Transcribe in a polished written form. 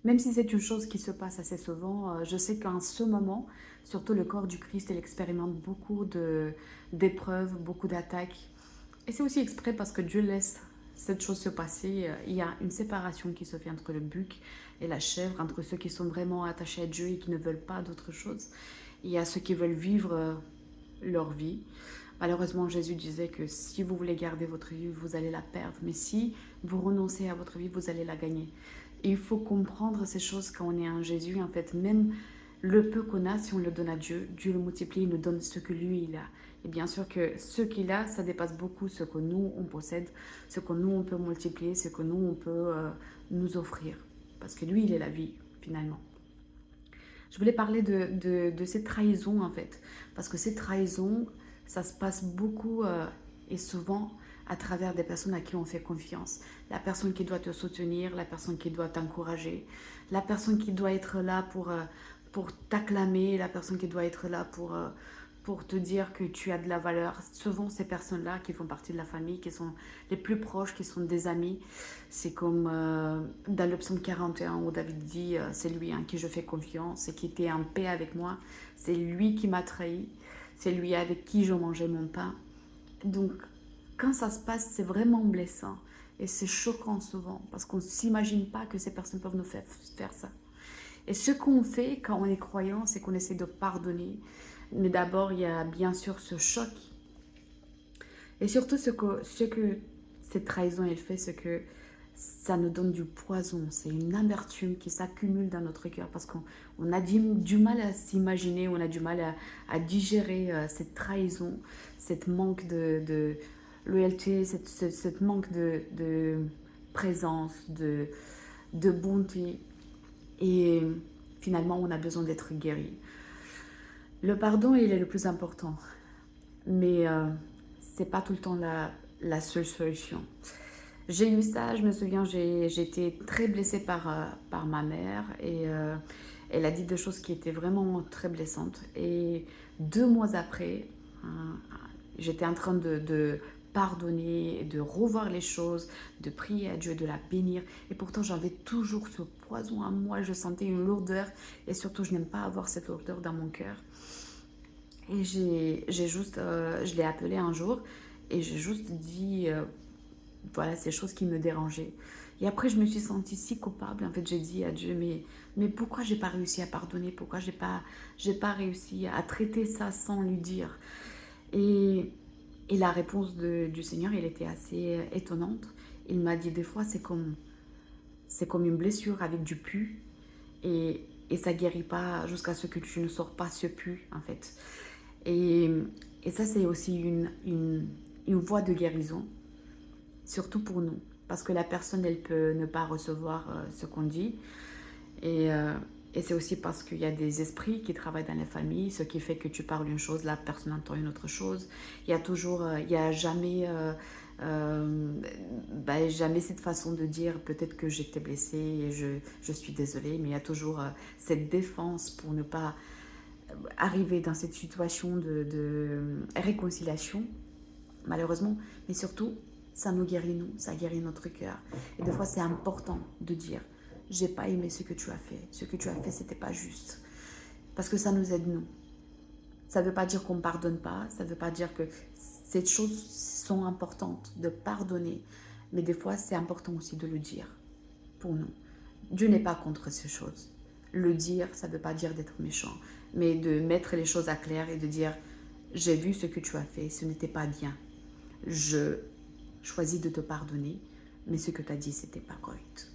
Même si c'est une chose qui se passe assez souvent, je sais qu'en ce moment, surtout le corps du Christ, il expérimente beaucoup d'épreuves, beaucoup d'attaques. Et c'est aussi exprès parce que Dieu laisse cette chose se passer. Il y a une séparation qui se fait entre le buc et la chèvre, entre ceux qui sont vraiment attachés à Dieu et qui ne veulent pas d'autre chose. Il y a ceux qui veulent vivre leur vie. Malheureusement, Jésus disait que si vous voulez garder votre vie, vous allez la perdre. Mais si vous renoncez à votre vie, vous allez la gagner. Et il faut comprendre ces choses quand on est en Jésus. En fait, même le peu qu'on a, si on le donne à Dieu, Dieu le multiplie, il nous donne ce que lui, il a. Et bien sûr que ce qu'il a, ça dépasse beaucoup ce que nous, on possède, ce que nous, on peut multiplier, ce que nous, on peut nous offrir. Parce que lui, il est la vie, finalement. Je voulais parler de ces trahisons, en fait. Parce que ces trahisons, ça se passe beaucoup et souvent à travers des personnes à qui on fait confiance. La personne qui doit te soutenir, la personne qui doit t'encourager, la personne qui doit être là pour t'acclamer, la personne qui doit être là pour te dire que tu as de la valeur. Souvent, ces personnes-là qui font partie de la famille, qui sont les plus proches, qui sont des amis, c'est comme dans le psaume 41 où David dit c'est lui en qui je fais confiance et qui était en paix avec moi. C'est lui qui m'a trahi. C'est lui avec qui je mangeais mon pain. Donc, quand ça se passe, c'est vraiment blessant. Et c'est choquant souvent parce qu'on ne s'imagine pas que ces personnes peuvent nous faire ça. Et ce qu'on fait quand on est croyant, c'est qu'on essaie de pardonner. Mais d'abord, il y a bien sûr ce choc. Et surtout, ce que cette trahison, elle fait, c'est que ça nous donne du poison. C'est une amertume qui s'accumule dans notre cœur parce qu'on a du mal à s'imaginer, on a du mal à digérer cette trahison, cette manque de loyauté, cette manque de présence, de bonté. Et finalement, on a besoin d'être guéri. Le pardon, il est le plus important. Mais c'est pas tout le temps la seule solution. J'ai eu ça, je me souviens, j'ai été très blessée par ma mère et elle a dit des choses qui étaient vraiment très blessantes. Et 2 mois après, j'étais en train de pardonner, de revoir les choses, de prier à Dieu, de la bénir. Et pourtant, j'avais toujours ce poison à moi, je sentais une lourdeur et surtout, je n'aime pas avoir cette lourdeur dans mon cœur. Et je l'ai appelé un jour et j'ai juste dit, voilà, ces choses qui me dérangeaient. Et après, je me suis sentie si coupable. En fait, j'ai dit à Dieu, mais pourquoi j'ai pas réussi à pardonner? Pourquoi j'ai pas réussi à traiter ça sans lui dire? Et, et la réponse du Seigneur, elle était assez étonnante. Il m'a dit, des fois, c'est comme une blessure avec du pu et ça guérit pas jusqu'à ce que tu ne sors pas ce pu, en fait. Et, et ça, c'est aussi une voie de guérison, surtout pour nous. Parce que la personne, elle peut ne pas recevoir ce qu'on dit. Et, euh, et c'est aussi parce qu'il y a des esprits qui travaillent dans la famille, ce qui fait que tu parles une chose, la personne entend une autre chose. Il y a toujours, il y a jamais, jamais cette façon de dire peut-être que j'étais blessée et je suis désolée, mais il y a toujours cette défense pour ne pas arriver dans cette situation de réconciliation, malheureusement, mais surtout, ça nous guérit nous, ça guérit notre cœur. Et des fois, c'est important de dire, j'ai pas aimé ce que tu as fait, ce que tu as fait, c'était pas juste, parce que ça nous aide nous. Ça ne veut pas dire qu'on ne pardonne pas, ça ne veut pas dire que ces choses sont importantes, de pardonner, mais des fois, c'est important aussi de le dire pour nous. Dieu n'est pas contre ces choses. Le dire, ça ne veut pas dire d'être méchant, mais de mettre les choses à clair et de dire, j'ai vu ce que tu as fait, ce n'était pas bien. Je choisis de te pardonner, mais ce que tu as dit, ce n'était pas correct.